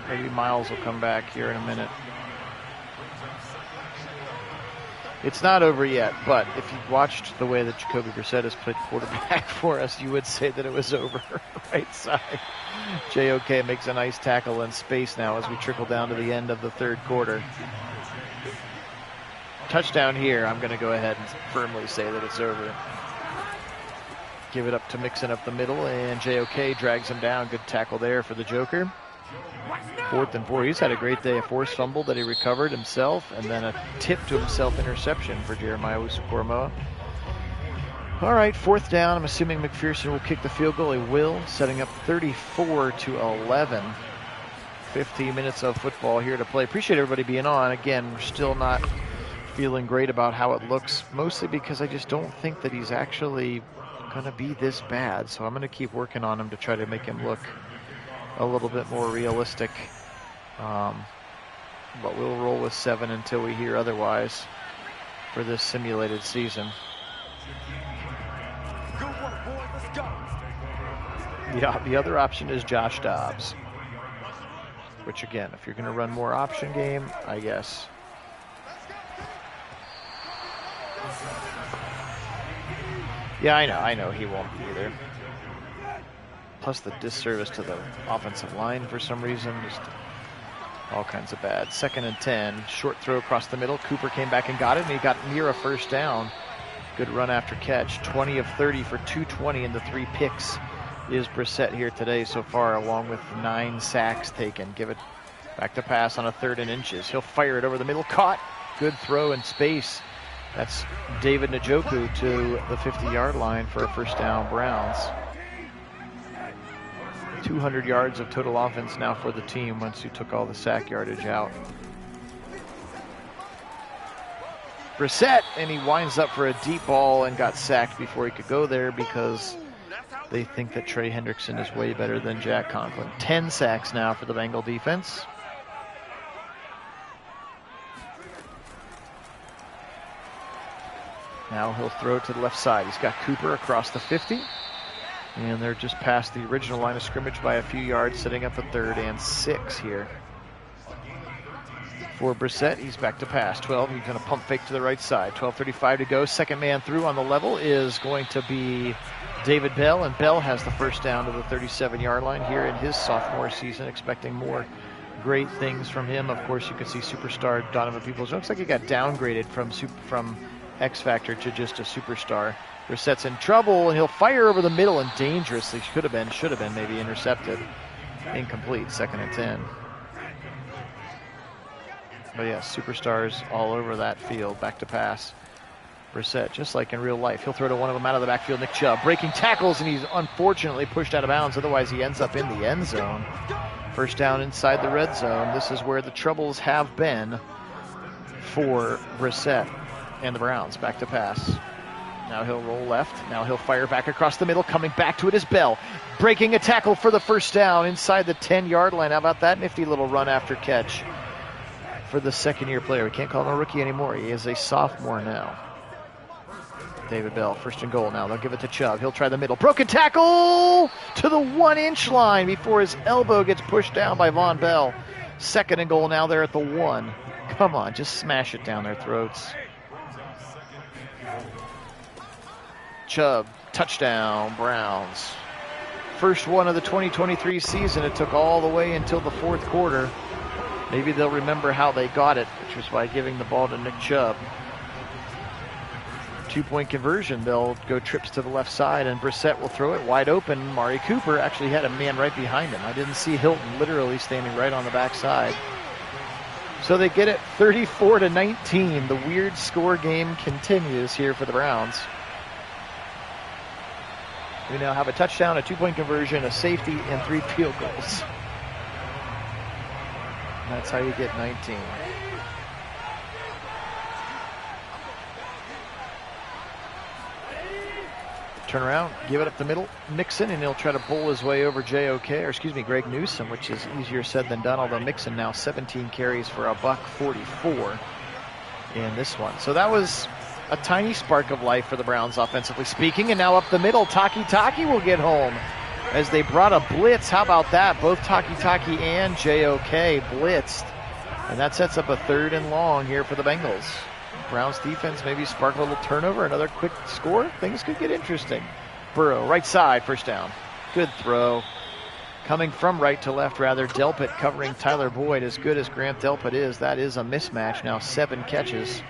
Maybe Miles will come back here in a minute. It's not over yet, but if you've watched the way that Jacoby Brissett has played quarterback for us, you would say that it was over. Right side. JOK makes a nice tackle in space now as we trickle down to the end of the 3rd quarter. Touchdown here. I'm going to go ahead and firmly say that it's over. Give it up to Mixon up the middle, and JOK drags him down. Good tackle there for the Joker. 4th and 4. He's had a great day. A forced fumble that he recovered himself, and then a tip to himself interception for Jeremiah Owusu-Koramoah. All right, 4th down. I'm assuming McPherson will kick the field goal. He will, setting up 34-11. 15 minutes of football here to play. Appreciate everybody being on. Again, we're still not feeling great about how it looks, mostly because I just don't think that he's actually going to be this bad. So I'm going to keep working on him to try to make him look a little bit more realistic. But we'll roll with 7 until we hear otherwise for this simulated season. Yeah, the other option is Josh Dobbs, which again, if you're going to run more option game, I guess. Yeah, I know he won't either. Plus the disservice to the offensive line for some reason, just all kinds of bad. 2nd and 10, short throw across the middle. Cooper came back and got it, and he got near a 1st down. Good run after catch. 20 of 30 for 220, and the 3 picks is Brissett here today so far, along with 9 sacks taken. Give it back to pass on a 3rd and inches. He'll fire it over the middle. Caught. Good throw in space. That's David Njoku to the 50-yard line for a 1st down, Browns. 200 yards of total offense now for the team once you took all the sack yardage out. Brissett, and he winds up for a deep ball and got sacked before he could go there because they think that Trey Hendrickson is way better than Jack Conklin. 10 sacks now for the Bengal defense. Now he'll throw it to the left side. He's got Cooper across the 50. And they're just past the original line of scrimmage by a few yards, setting up a 3rd and 6 here. For Brissett, he's back to pass. 12, he's going to pump fake to the right side. 12:35 to go. 2nd man through on the level is going to be David Bell, and Bell has the 1st down to the 37-yard line here in his sophomore season. Expecting more great things from him. Of course, you can see superstar Donovan Peoples. It looks like he got downgraded from X Factor to just a superstar. Brissett's in trouble, and he'll fire over the middle and dangerously should have been maybe intercepted. Incomplete. 2nd and 10. But yeah, superstars all over that field. Back to pass. Brissett, just like in real life, he'll throw to one of them out of the backfield. Nick Chubb breaking tackles, and he's unfortunately pushed out of bounds. Otherwise, he ends up in the end zone. 1st down inside the red zone. This is where the troubles have been for Brissett and the Browns. Back to pass. Now he'll roll left. Now he'll fire back across the middle. Coming back to it is Bell. Breaking a tackle for the 1st down inside the 10-yard line. How about that nifty little run after catch for the 2nd-year player? We can't call him a rookie anymore. He is a sophomore now. David Bell, 1st and goal now. They'll give it to Chubb. He'll try the middle. Broken tackle to the 1-inch line before his elbow gets pushed down by Von Bell. 2nd and goal now. They're at the 1. Come on, just smash it down their throats. Chubb, touchdown, Browns. First one of the 2023 season. It took all the way until the 4th quarter. Maybe they'll remember how they got it, which was by giving the ball to Nick Chubb. 2-point conversion. They'll go trips to the left side, and Brissett will throw it wide open. Mari Cooper actually had a man right behind him. I didn't see Hilton literally standing right on the backside. So they get it 34-19. The weird score game continues here for the Browns. We now have a touchdown, a 2-point conversion, a safety, and 3 field goals. And that's how you get 19. Turn around, give it up the middle, Mixon, and he'll try to bowl his way over Greg Newsome, which is easier said than done, although Mixon now 17 carries for a $144 in this one. So that was a tiny spark of life for the Browns offensively speaking, and now up the middle, Taki will get home as they brought a blitz. How about that? Both Taki and JOK blitzed, and that sets up a 3rd and long here for the Bengals. Browns defense maybe spark a little turnover, another quick score. Things could get interesting. Burrow, right side, first down. Good throw. Coming from right to left, rather. Delpit covering Tyler Boyd. As good as Grant Delpit is, that is a mismatch. Now 7 catches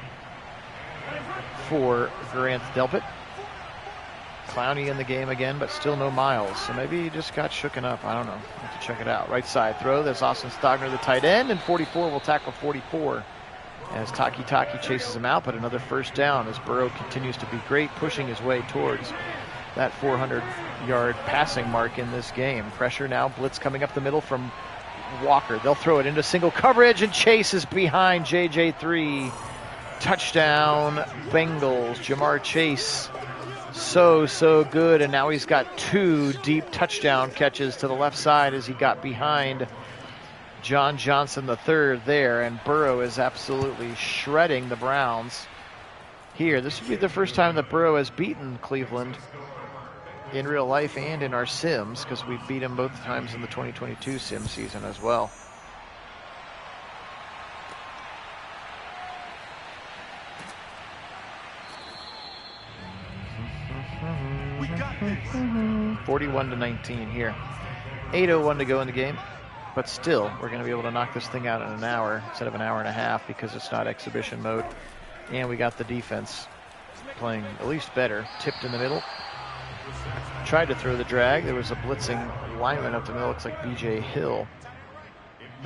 for Grant Delpit. Clowney in the game again, but still no Miles. So maybe he just got shooken up. I don't know. Have to check it out. Right side throw. There's Austin Stogner, the tight end, and 44 will tackle 44. As Taki chases him out, but another first down as Burrow continues to be great, pushing his way towards that 400-yard passing mark in this game. Pressure now, blitz coming up the middle from Walker. They'll throw it into single coverage, and Chase is behind JJ3. Touchdown, Bengals. Jamar Chase, so good, and now he's got 2 deep touchdown catches to the left side as he got behind John Johnson III there, and Burrow is absolutely shredding the Browns here. This would be the first time that Burrow has beaten Cleveland in real life and in our sims, because we beat him both times in the 2022 sim season as well. We got this. 41-19 here. 8:01 to go in the game. But still, we're going to be able to knock this thing out in an hour instead of an hour and a half because it's not exhibition mode. And we got the defense playing at least better. Tipped in the middle. Tried to throw the drag. There was a blitzing lineman up the middle. Looks like B.J. Hill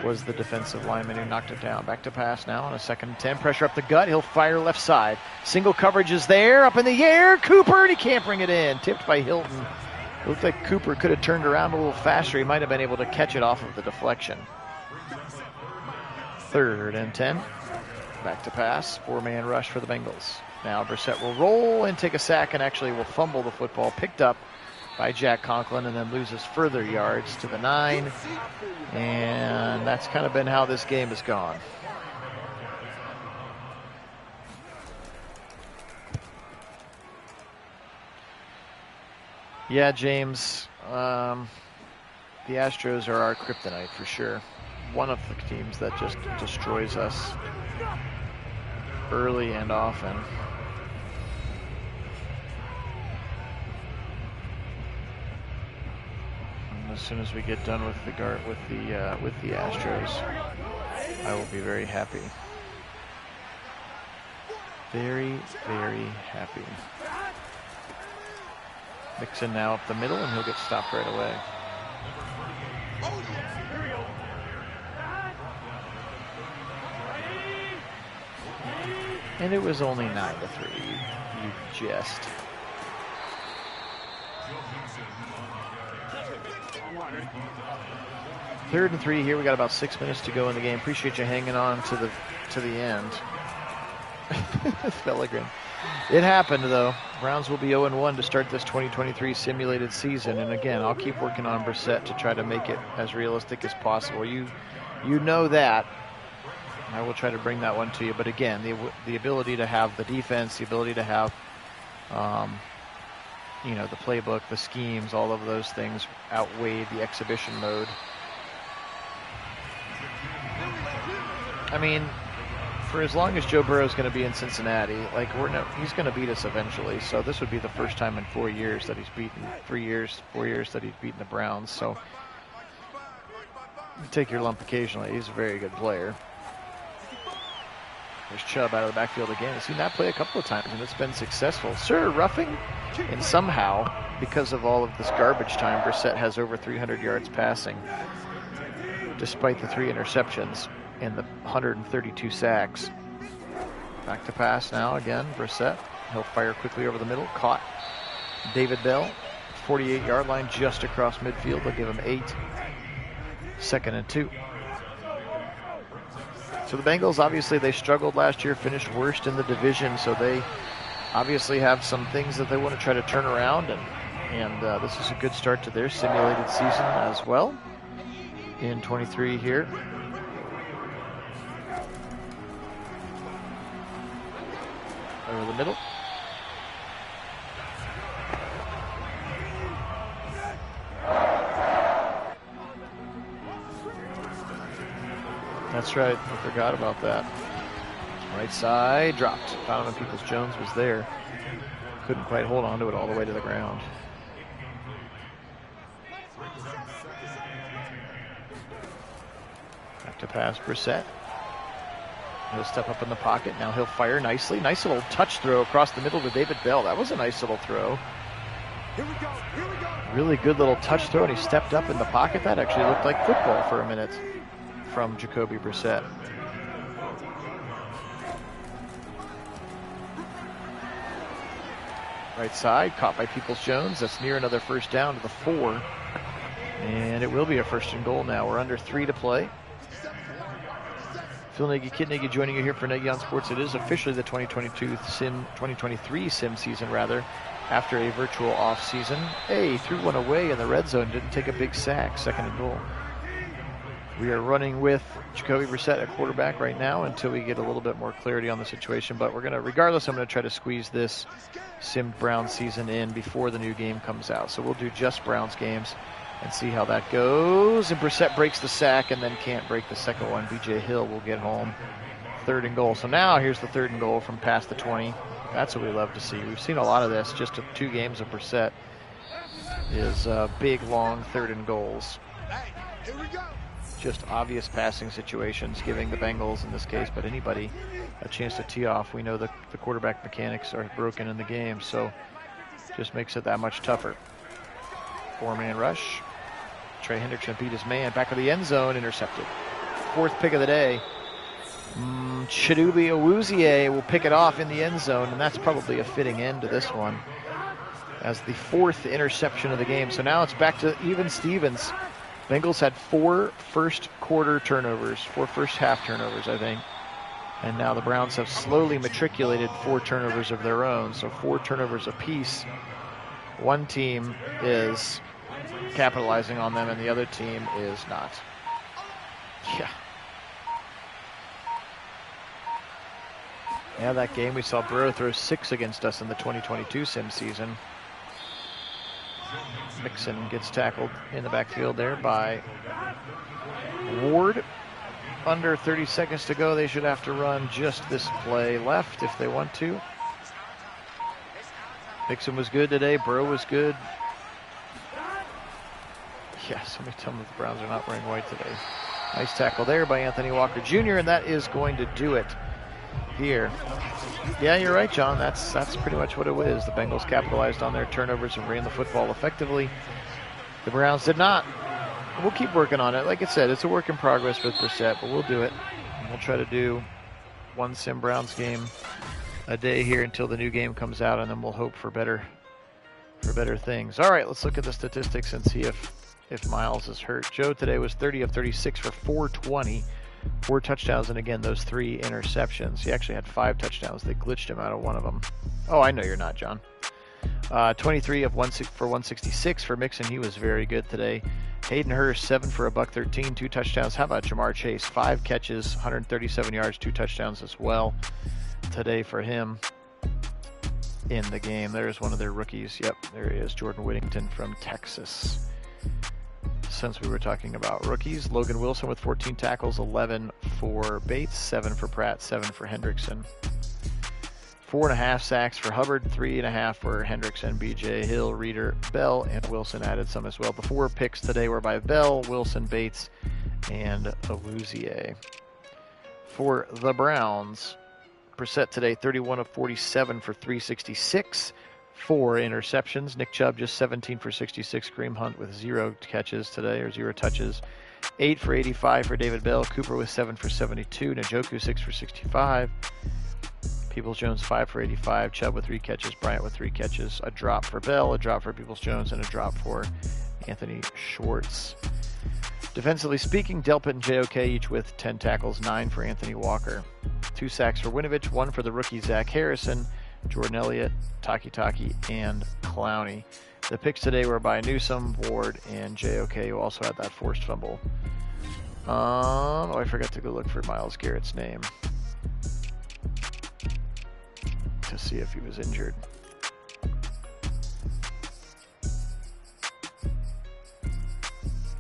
was the defensive lineman who knocked it down. Back to pass now on a 2nd and 10. Pressure up the gut. He'll fire left side. Single coverage is there. Up in the air. Cooper, and he can't bring it in. Tipped by Hilton. It looked like Cooper could have turned around a little faster. He might have been able to catch it off of the deflection. 3rd and 10. Back to pass. 4-man rush for the Bengals. Now Brissett will roll and take a sack and actually will fumble the football. Picked up by Jack Conklin and then loses further yards to the 9. And that's kind of been how this game has gone. Yeah, James, the Astros are our kryptonite for sure. One of the teams that just destroys us early and often. And as soon as we get done with the Astros, I will be very happy. Very, very happy. Mixon now up the middle, and he'll get stopped right away. And it was only 9-3. You jest. Third and 3 here. We got about 6 minutes to go in the game. Appreciate you hanging on to the end. Fellegrin. It happened, though. Browns will be 0-1 to start this 2023 simulated season. And again, I'll keep working on Brissett to try to make it as realistic as possible. You know that. I will try to bring that one to you. But again, the ability to have the defense, the ability to have, the playbook, the schemes, all of those things outweigh the exhibition mode. I mean, for as long as Joe Burrow is going to be in Cincinnati, he's going to beat us eventually. So this would be the first time in 4 years that he's beaten 4 years that he's beaten the Browns. So you take your lump occasionally. He's a very good player. There's Chubb out of the backfield again. I've seen that play a couple of times, and it's been successful. Sir, roughing, and somehow, because of all of this garbage time, Brissett has over 300 yards passing, despite the 3 interceptions and the 132 sacks. Back to pass now again, Brissett. He'll fire quickly over the middle. Caught David Bell, 48-yard line just across midfield. They'll give him 8. 2nd and 2. So the Bengals, obviously, they struggled last year, finished worst in the division, so they obviously have some things that they want to try to turn around, and this is a good start to their simulated season as well in 23 here. Over the middle. That's right, I forgot about that. Right side dropped. Donovan Peoples-Jones was there. Couldn't quite hold on to it all the way to the ground. Back to pass, Brissett. He'll step up in the pocket. Now he'll fire nicely. Nice little touch throw across the middle to David Bell. That was a nice little throw. Here we go. Here we go. Really good little touch throw, and he stepped up in the pocket. That actually looked like football for a minute from Jacoby Brissett. Right side, caught by Peoples-Jones. That's near another first down to the 4. And it will be a first and goal now. We're under 3 to play. Phil Nagy, Kit Nagy joining you here for Nagy on Sports. It is officially the 2023 sim season, rather, after a virtual off season. Hey, threw one away in the red zone, didn't take a big sack, second and goal. We are running with Jacoby Brissett at quarterback right now until we get a little bit more clarity on the situation. But we're going to, regardless, I'm going to try to squeeze this simmed Browns season in before the new game comes out. So we'll do just Browns games and see how that goes. And Brissett breaks the sack and then can't break the second one. B.J. Hill will get home. Third and goal. So now here's the third and goal from past the 20. That's what we love to see. We've seen a lot of this. Just 2 games of Brissett is big, long third and goals. Hey, here we go. Just obvious passing situations, giving the Bengals in this case, but anybody, a chance to tee off. We know the quarterback mechanics are broken in the game, so just makes it that much tougher. 4-man rush. Trey Hendrickson beat his man. Back of the end zone, intercepted. 4th pick of the day. Chidobe Awuzie will pick it off in the end zone, and that's probably a fitting end to this one as the 4th interception of the game. So now it's back to even Stevens. Bengals had 4 first quarter turnovers, 4 first half turnovers, I think. And now the Browns have slowly matriculated 4 turnovers of their own, so 4 turnovers apiece. One team is capitalizing on them and the other team is not. Yeah. Yeah, that game we saw Burrow throw 6 against us in the 2022 sim season. Mixon gets tackled in the backfield there by Ward. Under 30 seconds to go. They should have to run just this play left if they want to. Mixon was good today. Burrow was good. Yeah, somebody tell me the Browns are not wearing white today. Nice tackle there by Anthony Walker Jr., and that is going to do it here. Yeah, you're right, John. That's pretty much what it is. The Bengals capitalized on their turnovers and ran the football effectively. The Browns did not. We'll keep working on it. Like I said, it's a work in progress with Brissett, but we'll do it. And we'll try to do 1 sim Browns game a day here until the new game comes out, and then we'll hope for better things. All right, let's look at the statistics and see if Miles is hurt. Joe today was 30 of 36 for 420. 4 touchdowns, and again, those 3 interceptions. He actually had 5 touchdowns. They glitched him out of one of them. Oh, I know you're not, John. 23 of 166 for Mixon. He was very good today. Hayden Hurst, 7 for $113, 2 touchdowns. How about Jamar Chase? 5 catches, 137 yards, 2 touchdowns as well today for him in the game. There's one of their rookies. Yep, there he is, Jordan Whittington from Texas. Since we were talking about rookies, Logan Wilson with 14 tackles, 11 for Bates, 7 for Pratt, 7 for Hendrickson. 4.5 sacks for Hubbard, 3.5 for Hendrickson, B.J. Hill, Reeder, Bell, and Wilson added some as well. The 4 picks today were by Bell, Wilson, Bates, and Awuzie. For the Browns, Brissett today, 31 of 47 for 366. 4 interceptions. Nick Chubb just 17 for 66. Kareem Hunt with 0 catches today, or 0 touches. 8 for 85 for David Bell. Cooper with 7 for 72. Njoku 6 for 65. Peoples-Jones 5 for 85. Chubb with 3 catches. Bryant with 3 catches. A drop for Bell, a drop for Peoples-Jones, and a drop for Anthony Schwartz. Defensively speaking, Delpit and JOK each with 10 tackles, 9 for Anthony Walker. 2 sacks for Winovich, 1 for the rookie Zach Harrison, Jordan Elliott, Taki, and Clowney. The picks today were by Newsome, Ward, and JOK, who also had that forced fumble. I forgot to go look for Myles Garrett's name to see if he was injured.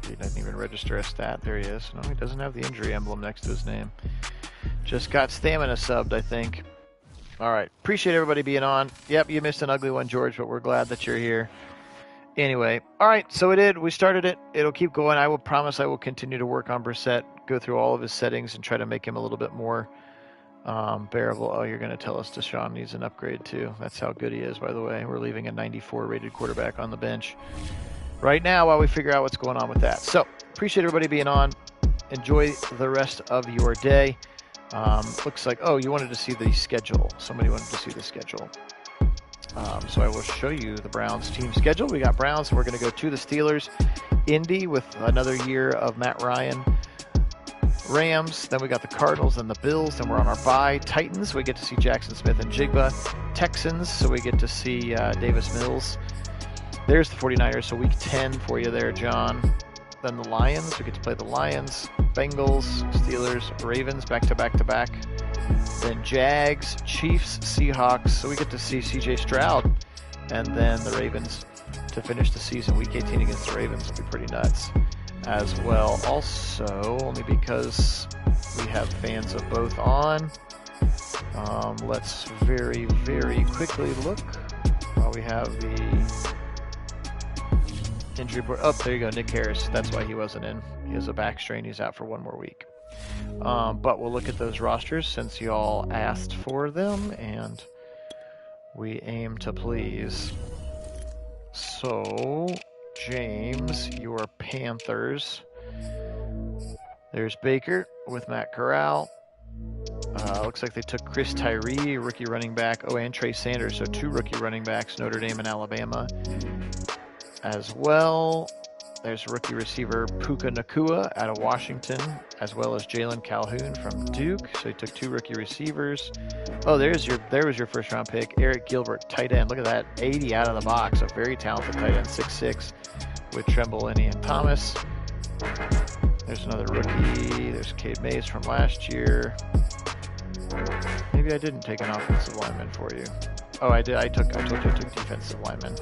He didn't even register a stat. There he is. No, he doesn't have the injury emblem next to his name. Just got stamina subbed, I think. All right. Appreciate everybody being on. Yep, you missed an ugly one, George, but we're glad that you're here. Anyway, all right, so we did. We started it. It'll keep going. I will promise I will continue to work on Brissett, go through all of his settings, and try to make him a little bit more bearable. Oh, you're going to tell us Deshaun needs an upgrade, too. That's how good he is, by the way. We're leaving a 94-rated quarterback on the bench right now while we figure out what's going on with that. So, appreciate everybody being on. Enjoy the rest of your day. Looks like, oh, you wanted to see the schedule. Somebody wanted to see the schedule. So I will show you the Browns team schedule. We got Browns, and we're going to go to the Steelers, Indy with another year of Matt Ryan, Rams, then we got the Cardinals and the Bills, then we're on our bye. Titans, we get to see Jackson Smith and Jigba. Texans, so we get to see Davis Mills. There's the 49ers, so week 10 for you there, John. Then the Lions, we get to play the Lions, Bengals, Steelers, Ravens, back-to-back. Then Jags, Chiefs, Seahawks. So we get to see CJ Stroud. And then the Ravens to finish the season. Week 18 against the Ravens will be pretty nuts as well. Also, only because we have fans of both on. Let's very, very quickly look while we have the injury report. Oh, there you go, Nick Harris. That's why he wasn't in. He has a back strain. He's out for one more week. But we'll look at those rosters since y'all asked for them, and we aim to please. So, James, your Panthers. There's Baker with Matt Corral. Looks like they took Chris Tyree, rookie running back. Oh, and Trey Sanders, so 2 rookie running backs, Notre Dame and Alabama as well. There's rookie receiver Puka Nacua out of Washington, as well as Jalen Calhoun from Duke. So he took 2 rookie receivers. Oh, there was your first round pick, Eric Gilbert, tight end. Look at that, 80 out of the box. A very talented tight end, 6'6", with Tremble, and Ian Thomas. There's another rookie. There's Cade Mays from last year. Maybe I didn't take an offensive lineman for you. Oh, I did. I told you I took defensive lineman.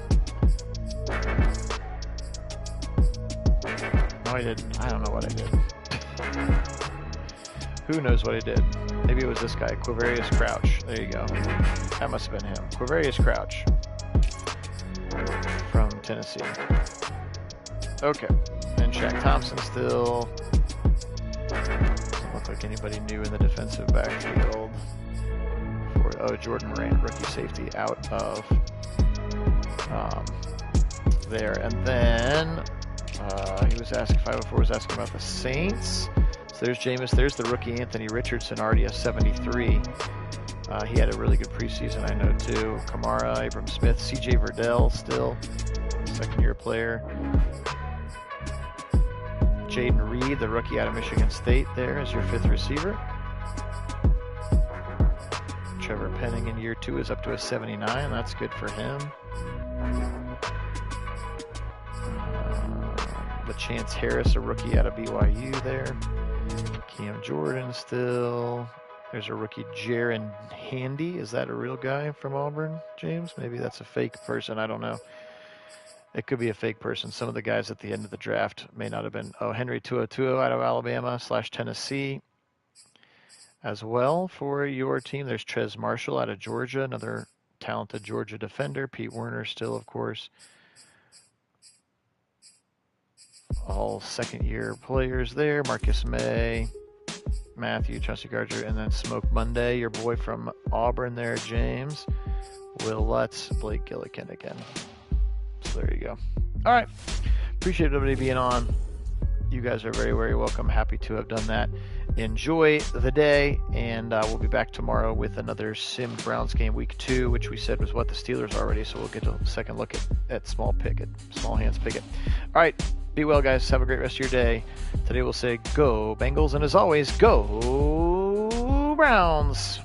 No, I didn't. I don't know what I did. Who knows what I did? Maybe it was this guy, Quavarius Crouch. There you go. That must have been him. Quavarius Crouch from Tennessee. Okay. And Shaq Thompson still. Doesn't look like anybody new in the defensive backfield. Jordan Morant, rookie safety, out of there. And then he was asking, 504 was asking about the Saints. So there's Jameis. There's the rookie Anthony Richardson, already a 73. He had a really good preseason, I know, too. Kamara, Abram Smith, CJ Verdell, still second-year player. Jaden Reed, the rookie out of Michigan State, there is your 5th receiver. Trevor Penning in year 2 is up to a 79. That's good for him. LaChance Harris, a rookie out of BYU there. Cam Jordan still. There's a rookie, Jaron Handy. Is that a real guy from Auburn, James? Maybe that's a fake person. I don't know. It could be a fake person. Some of the guys at the end of the draft may not have been. Oh, Henry Tuotuo out of Alabama / Tennessee as well for your team. There's Trez Marshall out of Georgia, another talented Georgia defender. Pete Werner still, of course. All second-year players there. Marcus May, Matthew, Chauncey Gardner, and then Smoke Monday, your boy from Auburn there, James. Will Lutz, Blake Gillikin again. So there you go. All right. Appreciate everybody being on. You guys are very, very welcome. Happy to have done that. Enjoy the day, and we'll be back tomorrow with another Sim Browns game, week 2, which we said was what the Steelers already, so we'll get a second look at Small Hands Pickett. All right. Be well, guys. Have a great rest of your day. Today we'll say go Bengals, and as always, go Browns.